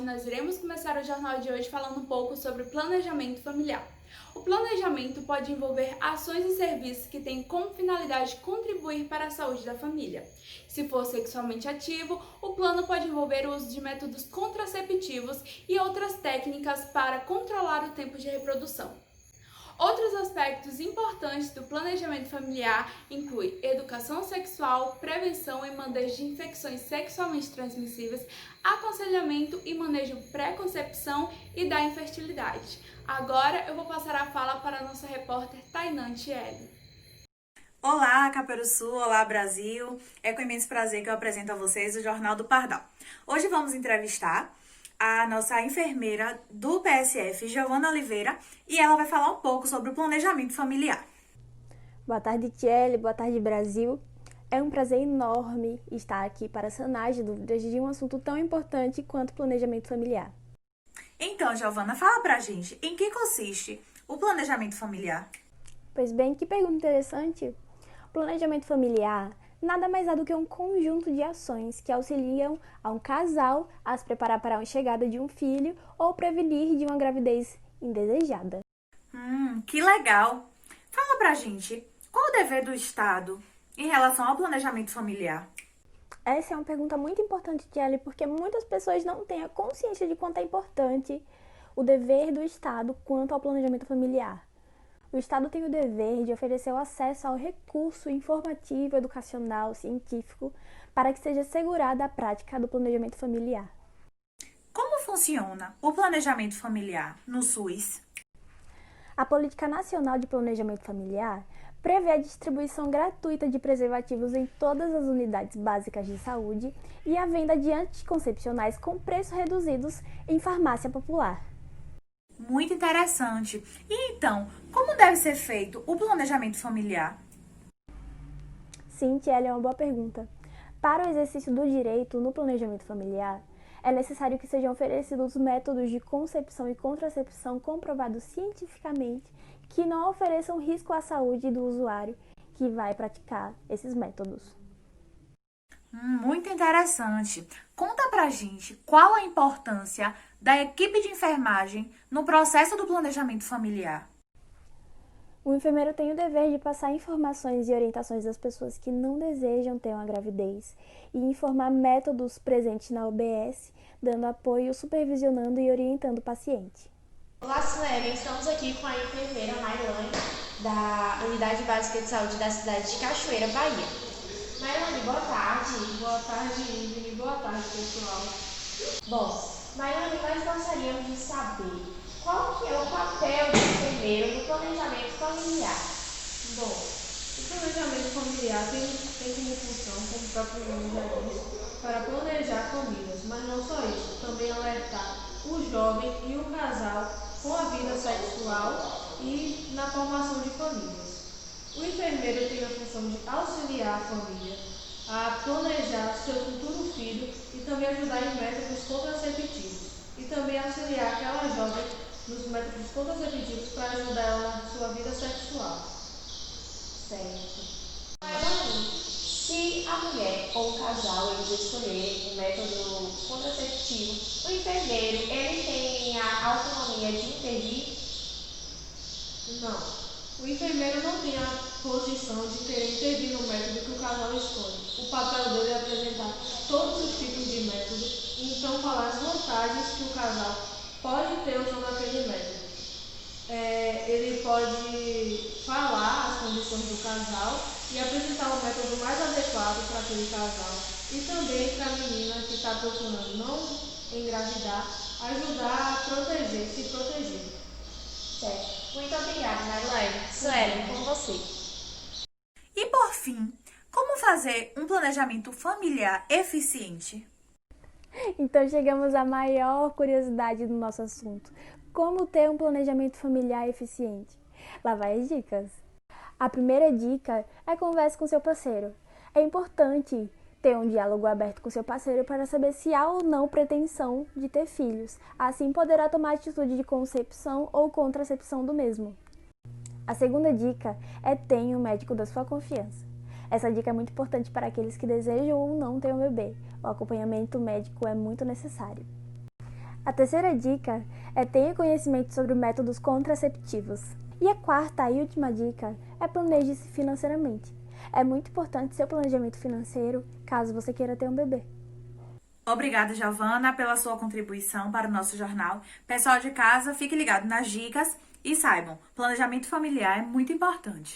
nós iremos começar o jornal de hoje falando um pouco sobre planejamento familiar. O planejamento pode envolver ações e serviços que têm como finalidade contribuir para a saúde da família. Se for sexualmente ativo, o plano pode envolver o uso de métodos contraceptivos e outras técnicas para controlar o tempo de reprodução. Outros aspectos importantes do planejamento familiar incluem educação sexual, prevenção e manejo de infecções sexualmente transmissíveis, aconselhamento e manejo pré-concepção e da infertilidade. Agora eu vou passar a fala para a nossa repórter Tainan Tielli. Olá, Caperuçu, olá, Brasil. É com imenso prazer que eu apresento a vocês o Jornal do Pardal. Hoje vamos entrevistar a nossa enfermeira do PSF, Giovana Oliveira, e ela vai falar um pouco sobre o planejamento familiar. Boa tarde, Tielli. Boa tarde, Brasil. É um prazer enorme estar aqui para sanar as dúvidas de um assunto tão importante quanto o planejamento familiar. Então, Giovana, fala pra gente, em que consiste o planejamento familiar? Pois bem, que pergunta interessante. O planejamento familiar nada mais é do que um conjunto de ações que auxiliam a um casal a se preparar para a chegada de um filho ou prevenir de uma gravidez indesejada. Que legal! Fala pra gente, qual o dever do Estado em relação ao planejamento familiar? Essa é uma pergunta muito importante, Tielli, porque muitas pessoas não têm a consciência de quanto é importante o dever do Estado quanto ao planejamento familiar. O Estado tem o dever de oferecer o acesso ao recurso informativo, educacional, científico, para que seja assegurada a prática do planejamento familiar. Como funciona o planejamento familiar no SUS? A Política Nacional de Planejamento Familiar prevê a distribuição gratuita de preservativos em todas as unidades básicas de saúde e a venda de anticoncepcionais com preços reduzidos em farmácia popular. Muito interessante. E então, como deve ser feito o planejamento familiar? Sim, Tiela, é uma boa pergunta. Para o exercício do direito no planejamento familiar, é necessário que sejam oferecidos métodos de concepção e contracepção comprovados cientificamente que não ofereçam risco à saúde do usuário que vai praticar esses métodos. Muito interessante. Conta pra gente qual a importância da equipe de enfermagem no processo do planejamento familiar. O enfermeiro tem o dever de passar informações e orientações às pessoas que não desejam ter uma gravidez e informar métodos presentes na UBS, dando apoio, supervisionando e orientando o paciente. Olá, Suelen. Estamos aqui com a enfermeira Mailane, da Unidade Básica de Saúde da cidade de Cachoeira, Bahia. Mailane, boa tarde. Boa tarde, Ivne. Boa tarde, pessoal. Bom, Mailane, nós gostaríamos de saber qual que é o papel do enfermeiro no planejamento familiar. Bom, o planejamento familiar tem como função, como o próprio nome já diz, para planejar famílias, mas não só isso, também alertar o jovem e o casal com a vida sexual e na formação de famílias. O enfermeiro tem a função de auxiliar a família a planejar seu futuro filho e também ajudar em métodos contraceptivos e também auxiliar aquela jovem nos métodos contraceptivos para ajudar ela na sua vida sexual. Certo. Mailane, se a mulher ou o casal eles escolherem um método contraceptivo, o enfermeiro ele tem a autonomia de intervir? Não. O enfermeiro não tem a posição de querer intervir no método que o casal escolhe. O papel dele é apresentar todos os tipos de métodos e então falar as vantagens que o casal pode ter usando aquele método. Ele pode falar as condições do casal e apresentar o método mais adequado para aquele casal. E também para a menina que está procurando não engravidar, ajudar a proteger, se proteger. Certo. Muito obrigada, Mailane. Suelen, com você. E por fim, como fazer um planejamento familiar eficiente? Então chegamos à maior curiosidade do nosso assunto. Como ter um planejamento familiar eficiente? Lá vai as dicas. A primeira dica é converse com seu parceiro. É importante ter um diálogo aberto com seu parceiro para saber se há ou não pretensão de ter filhos. Assim poderá tomar atitude de concepção ou contracepção do mesmo. A segunda dica é tenha um médico da sua confiança. Essa dica é muito importante para aqueles que desejam ou não ter um bebê. O acompanhamento médico é muito necessário. A terceira dica é tenha conhecimento sobre métodos contraceptivos. E a quarta e última dica é planeje-se financeiramente. É muito importante seu planejamento financeiro caso você queira ter um bebê. Obrigada, Giovana, pela sua contribuição para o nosso jornal. Pessoal de casa, fique ligado nas dicas e saibam, planejamento familiar é muito importante.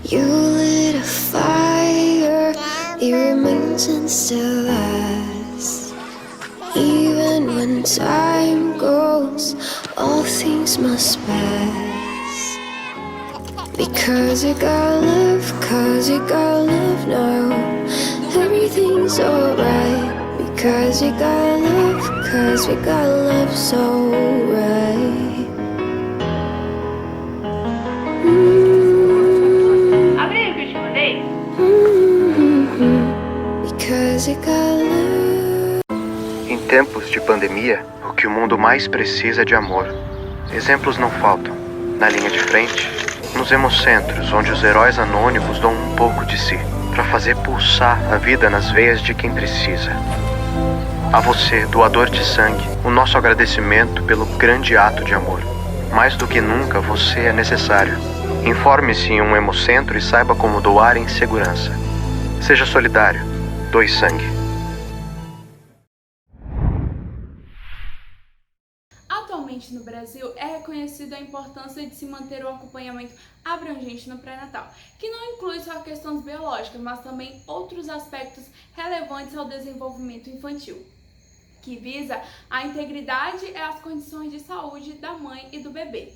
You lit a fire, it remains and still lasts. Even when time goes, all things must pass. Because you got love now. Everything's alright. Because you got love, cause we got love so right. Abre aí o que eu te mandei. Because you got love. Em tempos de pandemia, o que o mundo mais precisa é de amor. Exemplos não faltam. Na linha de frente, nos hemocentros, onde os heróis anônimos dão um pouco de si, para fazer pulsar a vida nas veias de quem precisa. A você, doador de sangue, o nosso agradecimento pelo grande ato de amor. Mais do que nunca, você é necessário. Informe-se em um hemocentro e saiba como doar em segurança. Seja solidário. Doe sangue. Atualmente no Brasil é reconhecida a importância de se manter o acompanhamento abrangente no pré-natal, que não inclui só questões biológicas, mas também outros aspectos relevantes ao desenvolvimento infantil, que visa a integridade e as condições de saúde da mãe e do bebê.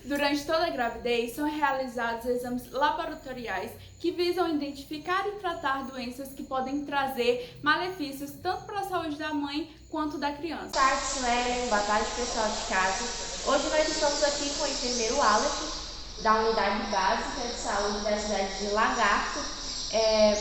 Durante toda a gravidez, são realizados exames laboratoriais que visam identificar e tratar doenças que podem trazer malefícios tanto para a saúde da mãe quanto da criança. Boa tarde, Suelen. Boa tarde, pessoal de casa. Hoje nós estamos aqui com o enfermeiro Aleph, da Unidade Básica de Saúde da cidade de Lagarto.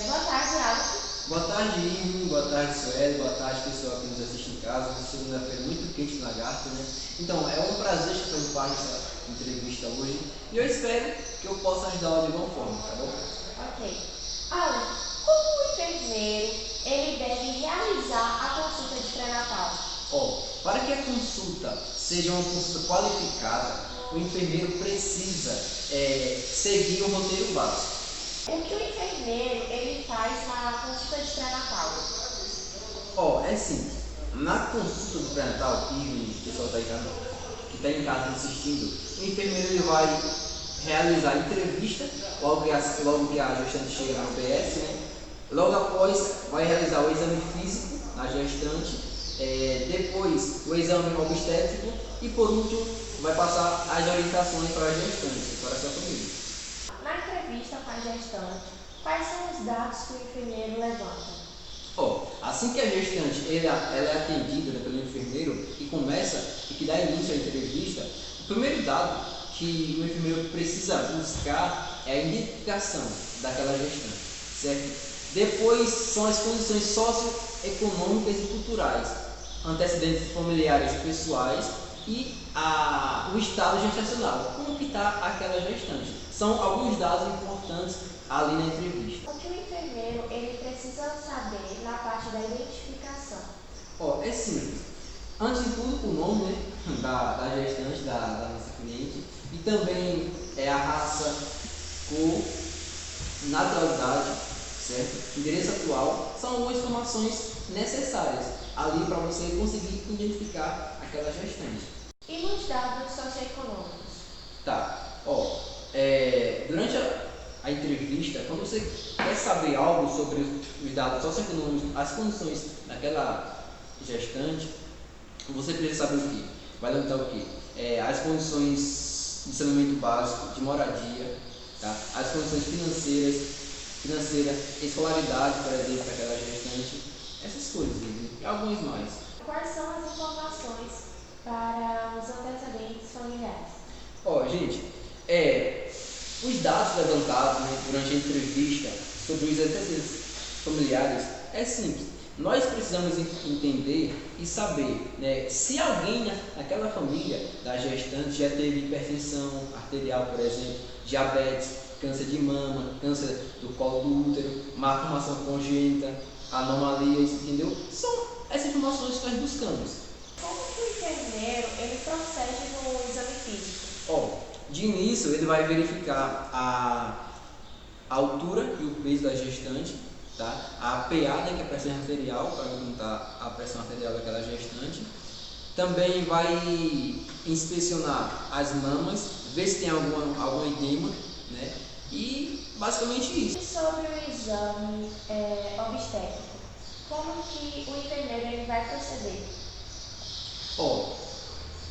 Boa tarde, Aleph. Boa tarde, Ivy. Boa tarde, Sueli. Boa tarde, pessoal que nos assiste em casa. Uma segunda-feira muito quente no Lagarto, né? Então, é um prazer estar fazendo parte dessa entrevista hoje e eu espero que eu possa ajudá-la de alguma forma, tá bom? Ok. Aleph, como o enfermeiro ele deve realizar a consulta de pré-natal? Para que a consulta seja uma consulta qualificada, o enfermeiro precisa seguir o roteiro básico. O que o enfermeiro ele faz na consulta de pré-natal? É simples. Na consulta do pré-natal, e o pessoal que está em casa assistindo, o enfermeiro ele vai realizar a entrevista logo que a gestante chega no PS, né? Logo após, vai realizar o exame físico na gestante, depois o exame obstétrico e por último vai passar as orientações para a gestante, para a sua família. Na entrevista com a gestante, quais são os dados que o enfermeiro levanta? Assim que a gestante ela é atendida pelo enfermeiro e que dá início à entrevista, o primeiro dado que o enfermeiro precisa buscar é a identificação daquela gestante, certo? Depois são as condições socioeconômicas e culturais, antecedentes familiares pessoais e o estado gestacional, como que está aquela gestante. São alguns dados importantes ali na entrevista. O que o enfermeiro ele precisa saber na parte da identificação? É simples. Antes de tudo, o nome, né, da gestante, da nossa cliente, e também a raça, cor, naturalidade, certo? Endereço atual, são algumas informações necessárias ali para você conseguir identificar aquela gestante. E nos dados socioeconômicos? Durante a entrevista, quando você quer saber algo sobre os dados socioeconômicos, as condições daquela gestante, você precisa saber o quê? Vai levantar o quê? As condições de saneamento básico, de moradia, tá? As condições financeiras, escolaridade, por exemplo, daquela gestante, essas coisas, e algumas mais. Quais são as informações para os antecedentes familiares? Gente, os dados levantados, né, durante a entrevista sobre os antecedentes familiares é simples. Nós precisamos entender e saber, né, se alguém naquela família da gestante já teve hipertensão arterial, por exemplo, diabetes, câncer de mama, câncer do colo do útero, malformação congênita, anomalias, entendeu? São essas informações que nós buscamos. Como que o enfermeiro ele procede no exame físico? De início ele vai verificar a altura e o peso da gestante, tá? A PA, né, que é a pressão arterial, para perguntar a pressão arterial daquela gestante. Também vai inspecionar as mamas, ver se tem algum edema, né? E basicamente isso. E sobre o exame obstétrico, como que o enfermeiro ele vai proceder?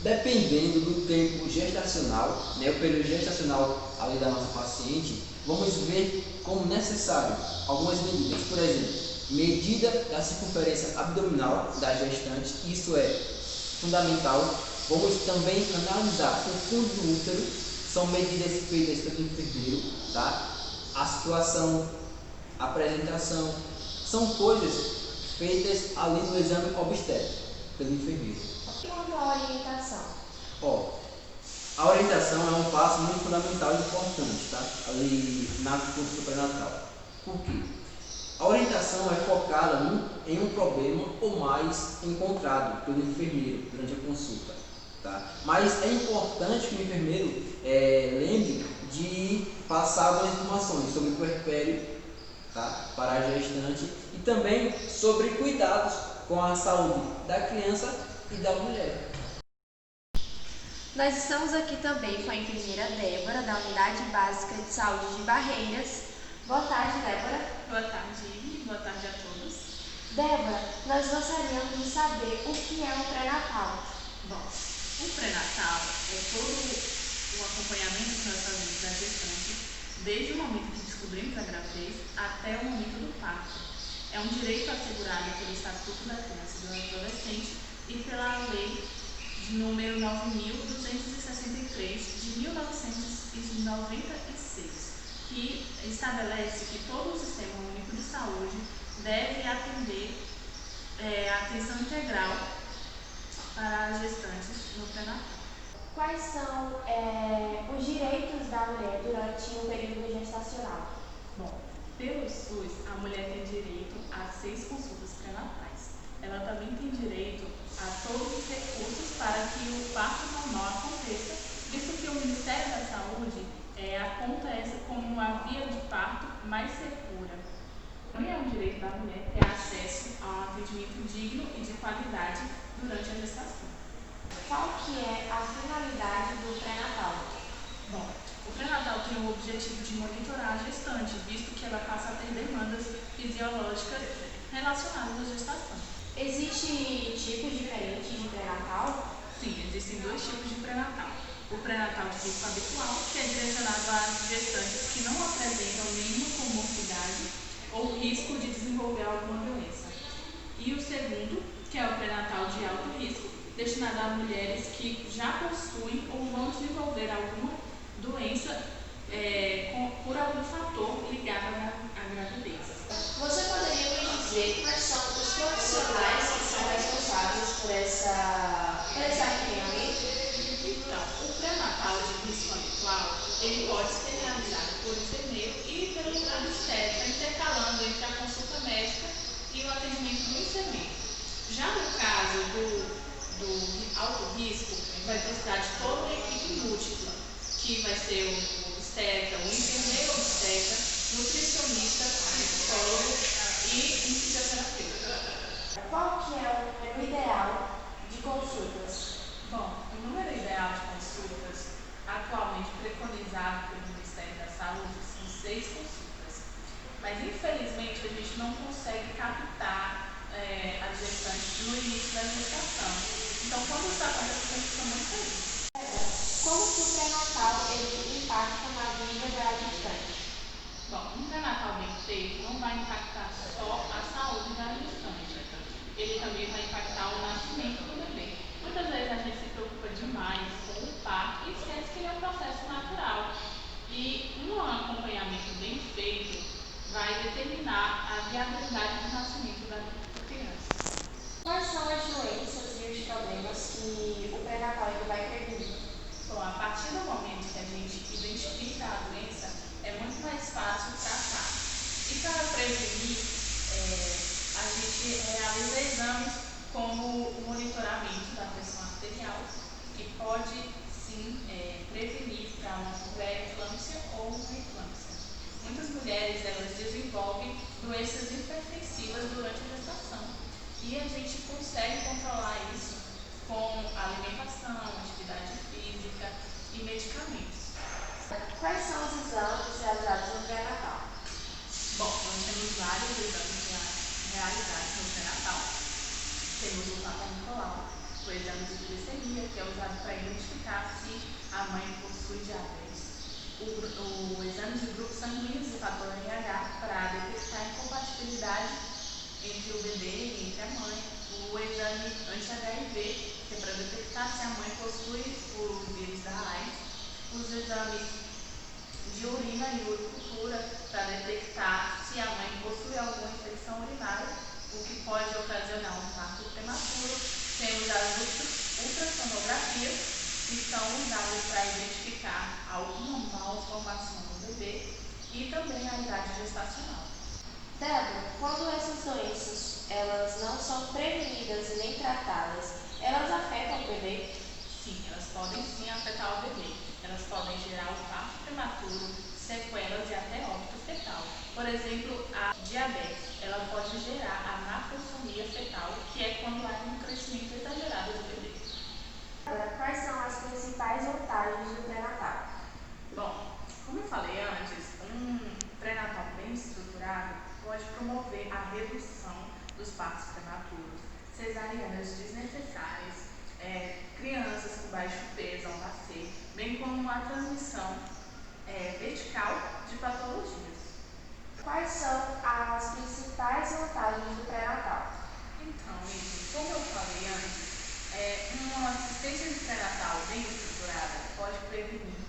Dependendo do tempo gestacional, né, o período gestacional ali da nossa paciente, vamos ver como necessário algumas medidas. Por exemplo, medida da circunferência abdominal da gestante, isso é fundamental. Vamos também analisar o fundo do útero, são medidas feitas pelo enfermeiro, tá? A situação, a apresentação, são coisas feitas ali no exame obstétrico pelo enfermeiro. Quanto à orientação? A orientação é um passo muito fundamental e importante, tá? Ali na consulta pré-natal. Por quê? A orientação é focada em um problema ou mais encontrado pelo enfermeiro durante a consulta, tá? Mas é importante que o enfermeiro lembre de passar algumas informações sobre o puerpério, tá? Para a gestante e também sobre cuidados com a saúde da criança e da mulher. Nós estamos aqui também com a enfermeira Débora, da Unidade Básica de Saúde de Barreiras. Boa tarde, Débora. Boa tarde, Ivy. Boa tarde a todos. Débora, nós gostaríamos de saber o que é um pré-natal. Bom, o pré-natal é todo o acompanhamento que nós fazemos da gestante, desde o momento que descobrimos a gravidez até o momento do parto. É um direito assegurado pelo Estatuto da Criança e do Adolescente e pela Lei número 9.263 de 1996, que estabelece que todo o Sistema Único de Saúde deve atender a atenção integral para as gestantes no pré-natal. Quais são os direitos da mulher durante o período gestacional? Bom, pelo SUS, a mulher tem direito a 6 consultas pré-natais. Ela também tem direito a todos os recursos para que o parto normal aconteça, visto que o Ministério da Saúde aponta essa como a via de parto mais segura. Também é um direito da mulher ter acesso a um atendimento digno e de qualidade durante a gestação. Qual que é a finalidade do pré-natal? Bom, o pré-natal tem o objetivo de monitorar a gestante, visto que ela passa a ter demandas fisiológicas relacionadas à gestação. Existem tipos diferentes de pré-natal? Sim, existem 2 tipos de pré-natal. O pré-natal de risco habitual, que é direcionado às gestantes que não apresentam nenhuma comorbidade ou risco de desenvolver alguma doença. E o segundo, que é o pré-natal de alto risco, destinado a mulheres que já possuem ou vão desenvolver alguma doença por algum fator ligado à gravidez. Você poderia me dizer quais são os profissionais que são responsáveis por esse acompanhamento? Então, o pré-natal de risco habitual, ele pode ser realizado por enfermeiro e pelo obstetra, intercalando entre a consulta médica e o atendimento do enfermeiro. Já no caso do alto risco, vai precisar de toda uma equipe múltipla, que vai ser o obstetra, o enfermeiro obstetra, nutricionista, psicólogo e um fisioterapeuta. Qual que é o número ideal de consultas? Bom, o número ideal de consultas, atualmente preconizado pelo Ministério da Saúde, são 6 consultas. Mas, infelizmente, a gente não consegue captar as gestantes no início da gestação. Então, quando isso acontece, a gente fica muito feliz. Como que o pré-natal impacta na vida da gestante? Bom, um pré-natal bem feito não vai impactar só a saúde da gestante. Ele também vai impactar o nascimento do bebê. Muitas vezes a gente se preocupa demais com o parto e esquece que ele é um processo natural. E um acompanhamento bem feito vai determinar a viabilidade do nascimento da criança. Quais são e realiza exames como o monitoramento da pressão arterial, que pode sim prevenir para uma pré-eclâmpsia ou uma eclâmpsia. Muitas mulheres elas desenvolvem doenças hipertensivas durante a gestação e a gente consegue controlar isso com alimentação, atividade física e medicamentos. Quais são os exames realizados no pré-natal? Bom, nós temos vários exames realizados no pré-natal. Temos o Papa Nicolau, o exame de glicemia, que é usado para identificar se a mãe possui diabetes. O exame de grupos sanguíneos e fator RH para detectar a incompatibilidade entre o bebê e entre a mãe. O exame anti-HIV, que é para detectar se a mãe possui o vírus da AIDS. Os exames de urina e urocultura para detectar se a mãe possui alguma infecção urinária, o que pode ocasionar um parto prematuro. Temos as ultrassonografias, que são usadas para identificar alguma malformação no bebê e também a idade gestacional. Débora, quando essas doenças elas não são prevenidas e nem tratadas, elas afetam o bebê? Sim, elas podem sim afetar o bebê. Elas podem gerar o parto prematuro, sequelas e até óbito fetal. Por exemplo, a diabetes, ela pode gerar a macrosomia fetal, que é quando há um crescimento exagerado do bebê. Agora, quais são as principais vantagens do pré-natal? Bom, como eu falei antes, um pré-natal bem estruturado pode promover a redução dos partos prematuros, cesarianas desnecessárias, crianças com baixo peso ao nascer, bem como a transmissão vertical de patologias. Quais são as principais vantagens do pré-natal? Então, como eu falei antes, uma assistência de pré-natal bem estruturada pode prevenir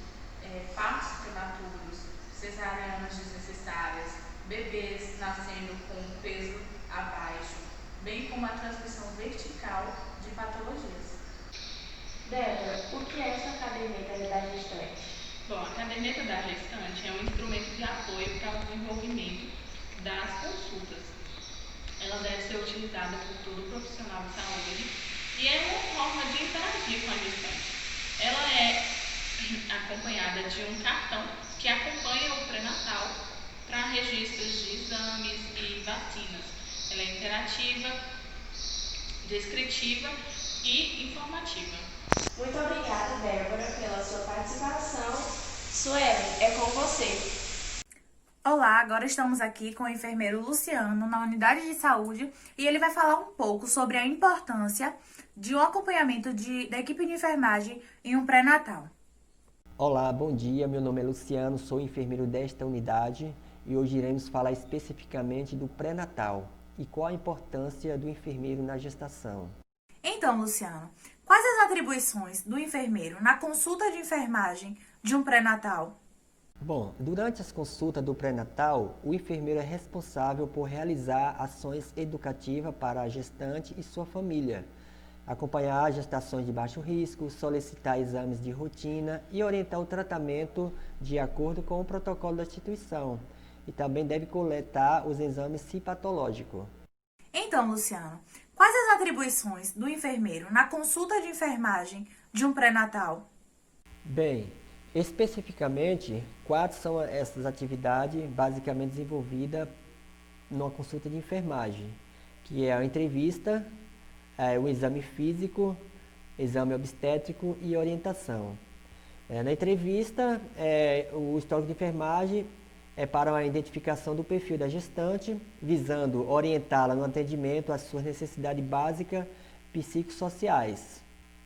partos prematuros, cesarianas desnecessárias, bebês nascendo com peso abaixo, bem como a transmissão vertical de patologias. Débora, o que é essa caderneta da gestante? Bom, a caderneta da gestante é um instrumento de apoio para o desenvolvimento das consultas. Ela deve ser utilizada por todo profissional de saúde e é uma forma de interagir com a gestante. Ela é acompanhada de um cartão que acompanha o pré-natal para registros de exames e vacinas. Ela é interativa, descritiva e informativa. Muito obrigada, Débora, pela sua participação. Sueli, é com você. Olá, agora estamos aqui com o enfermeiro Luciano na unidade de saúde e ele vai falar um pouco sobre a importância de um acompanhamento da equipe de enfermagem em um pré-natal. Olá, bom dia. Meu nome é Luciano, sou enfermeiro desta unidade e hoje iremos falar especificamente do pré-natal e qual a importância do enfermeiro na gestação. Então, Luciano, quais as atribuições do enfermeiro na consulta de enfermagem de um pré-natal? Bom, durante as consultas do pré-natal, o enfermeiro é responsável por realizar ações educativas para a gestante e sua família, acompanhar gestações de baixo risco, solicitar exames de rotina e orientar o tratamento de acordo com o protocolo da instituição. E também deve coletar os exames citopatológicos. Então, Luciano, quais as atribuições do enfermeiro na consulta de enfermagem de um pré-natal? Bem, especificamente, quais são essas atividades basicamente desenvolvidas numa consulta de enfermagem, que é a entrevista, o exame físico, exame obstétrico e orientação. Na entrevista, o histórico de enfermagem é para a identificação do perfil da gestante, visando orientá-la no atendimento às suas necessidades básicas psicossociais.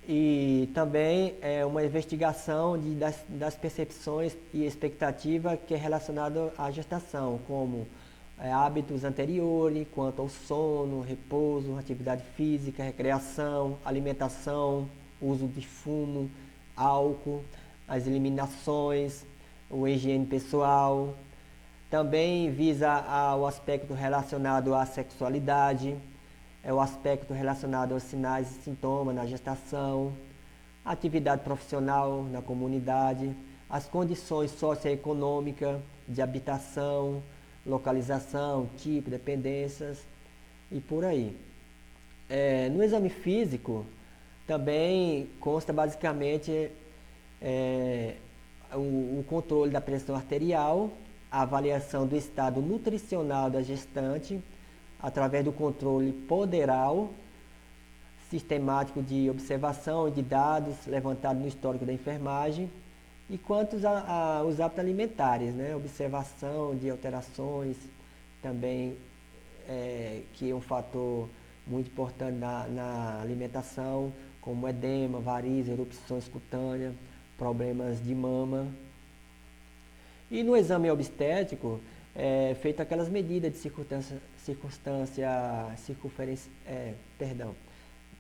E também é uma investigação das percepções e expectativas que é relacionado à gestação, como hábitos anteriores, quanto ao sono, repouso, atividade física, recreação, alimentação, uso de fumo, álcool, as eliminações, o higiene pessoal. Também visa o aspecto relacionado à sexualidade, o aspecto relacionado aos sinais e sintomas na gestação, atividade profissional na comunidade, as condições socioeconômicas de habitação, localização, tipo, dependências e por aí. No exame físico, também consta basicamente o controle da pressão arterial, a avaliação do estado nutricional da gestante, através do controle poderal, sistemático de observação de dados levantados no histórico da enfermagem, e quanto aos hábitos alimentares, né? Observação de alterações, também que é um fator muito importante na alimentação, como edema, varizes, erupções cutâneas, problemas de mama. E no exame obstétrico, feito aquelas medidas de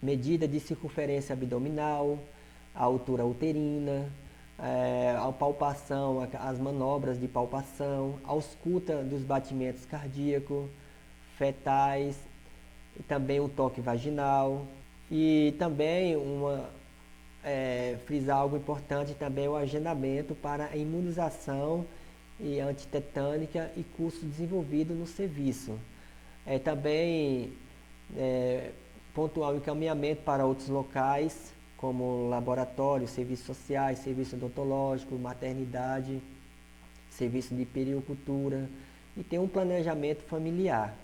medida de circunferência abdominal, a altura uterina, a palpação, as manobras de palpação, a ausculta dos batimentos cardíacos, fetais, e também o toque vaginal. E também frisar algo importante também o agendamento para a imunização e antitetânica e curso desenvolvido no serviço. Também pontuar o encaminhamento para outros locais, como laboratórios, serviços sociais, serviço odontológico, maternidade, serviço de pericultura, e ter um planejamento familiar.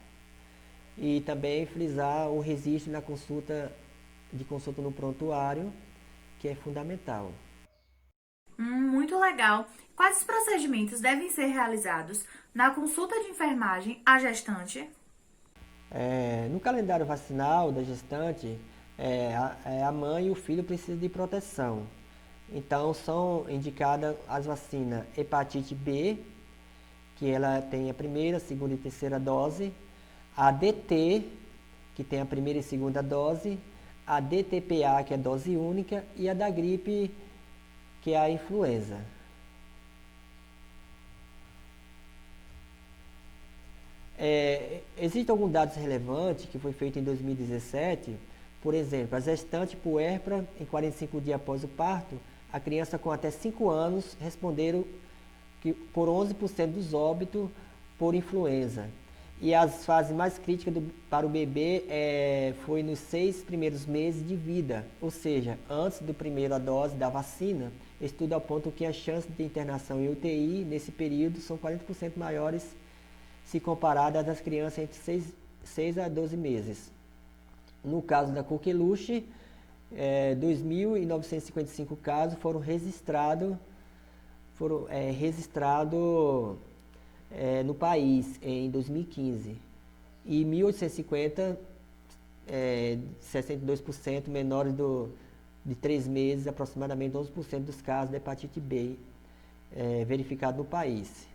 E também frisar o registro na consulta no prontuário, que é fundamental. Muito legal. Quais os procedimentos devem ser realizados na consulta de enfermagem à gestante? No calendário vacinal da gestante, a mãe e o filho precisam de proteção. Então, são indicadas as vacinas hepatite B, que ela tem a primeira, segunda e terceira dose, a DT, que tem a primeira e segunda dose, a DTPA, que é dose única, e a da gripe, que é a influenza. Existem alguns dados relevantes que foi feito em 2017. Por exemplo, a gestante puérpera, em 45 dias após o parto, a criança com até 5 anos responderam que por 11% dos óbitos por influenza. E as fases mais críticas para o bebê foi nos 6 primeiros meses de vida, ou seja, antes da primeira dose da vacina. Estudo aponta que as chances de internação em UTI nesse período são 40% maiores se comparadas às das crianças entre 6 a 12 meses. No caso da coqueluche, 2.955 casos foram registrados no país em 2015 e 1.850, 62% menores de 3 meses, aproximadamente 11% dos casos de hepatite B verificados no país.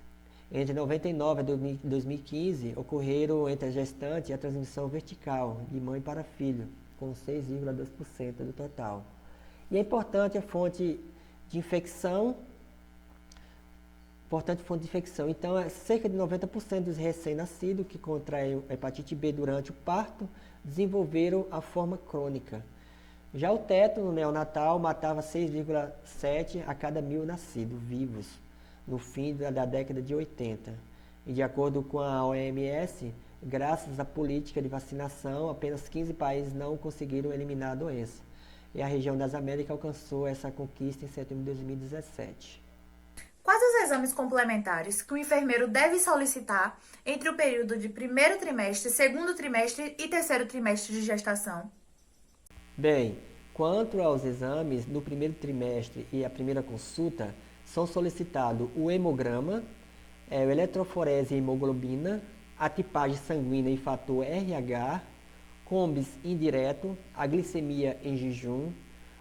Entre 99 e 2015, ocorreram entre a gestante a transmissão vertical de mãe para filho, com 6,2% do total. E é importante a fonte de infecção. Então, cerca de 90% dos recém-nascidos que contraem a hepatite B durante o parto desenvolveram a forma crônica. Já o tétano neonatal matava 6,7 a cada 1.000 nascidos vivos no fim da década de 80. E de acordo com a OMS, graças à política de vacinação, apenas 15 países não conseguiram eliminar a doença. E a região das Américas alcançou essa conquista em setembro de 2017. Quais os exames complementares que o enfermeiro deve solicitar entre o período de primeiro trimestre, segundo trimestre e terceiro trimestre de gestação? Bem, quanto aos exames no primeiro trimestre e a primeira consulta, são solicitados o hemograma, o eletroforese e hemoglobina, a tipagem sanguínea e fator RH, combis indireto, a glicemia em jejum,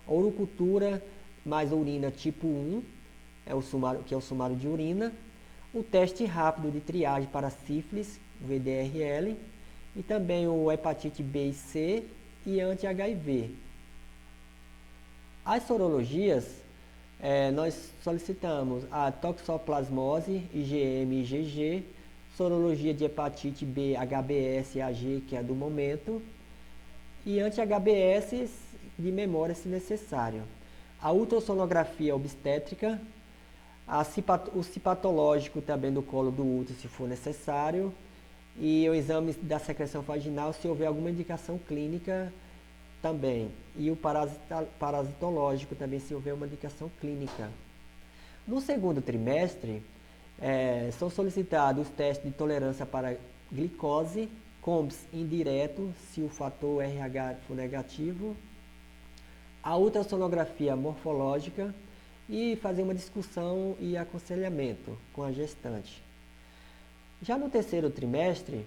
a urocultura mais urina tipo 1, que é o sumário de urina, o teste rápido de triagem para sífilis, VDRL, e também o hepatite B e C e anti-HIV. As sorologias, nós solicitamos a toxoplasmose, IgM e IgG, sorologia de hepatite B, HBS e AG, que é a do momento, e anti-HBS de memória, se necessário. A ultrassonografia obstétrica, o citopatológico também do colo do útero, se for necessário, e o exame da secreção vaginal se houver alguma indicação clínica também. E o parasitológico também se houver uma indicação clínica. No segundo trimestre, são solicitados os testes de tolerância para glicose, COMS indireto, se o fator RH for negativo, a ultrassonografia morfológica e fazer uma discussão e aconselhamento com a gestante. Já no terceiro trimestre,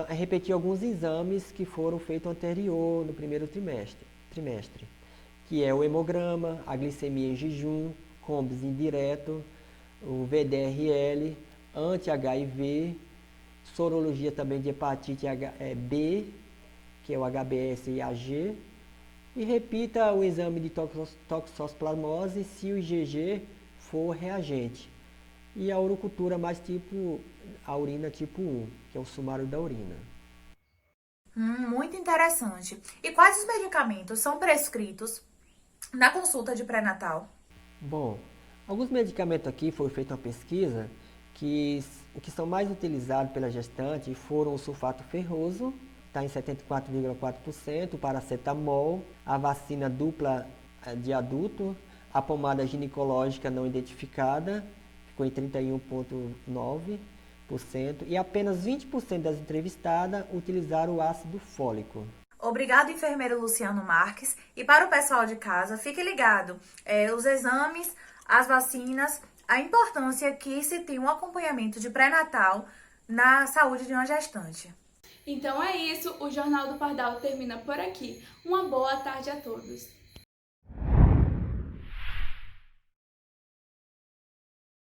repetir alguns exames que foram feitos anterior no primeiro trimestre, que é o hemograma, a glicemia em jejum, COMS indireto, o VDRL, anti-HIV, sorologia também de hepatite B, que é o HBS e AG, e repita o exame de toxoplasmose se o IgG for reagente. E a urocultura mais a urina tipo 1, que é o sumário da urina. Muito interessante. E quais os medicamentos são prescritos na consulta de pré-natal? Bom, alguns medicamentos aqui foi feita uma pesquisa que o que são mais utilizados pela gestante foram o sulfato ferroso, está em 74,4%, o paracetamol, a vacina dupla de adulto, a pomada ginecológica não identificada, ficou em 31,9%, e apenas 20% das entrevistadas utilizaram o ácido fólico. Obrigado, enfermeiro Luciano Marques. E para o pessoal de casa, fique ligado. Os exames, as vacinas, a importância que se tem um acompanhamento de pré-natal na saúde de uma gestante. Então é isso, o Jornal do Pardal termina por aqui. Uma boa tarde a todos.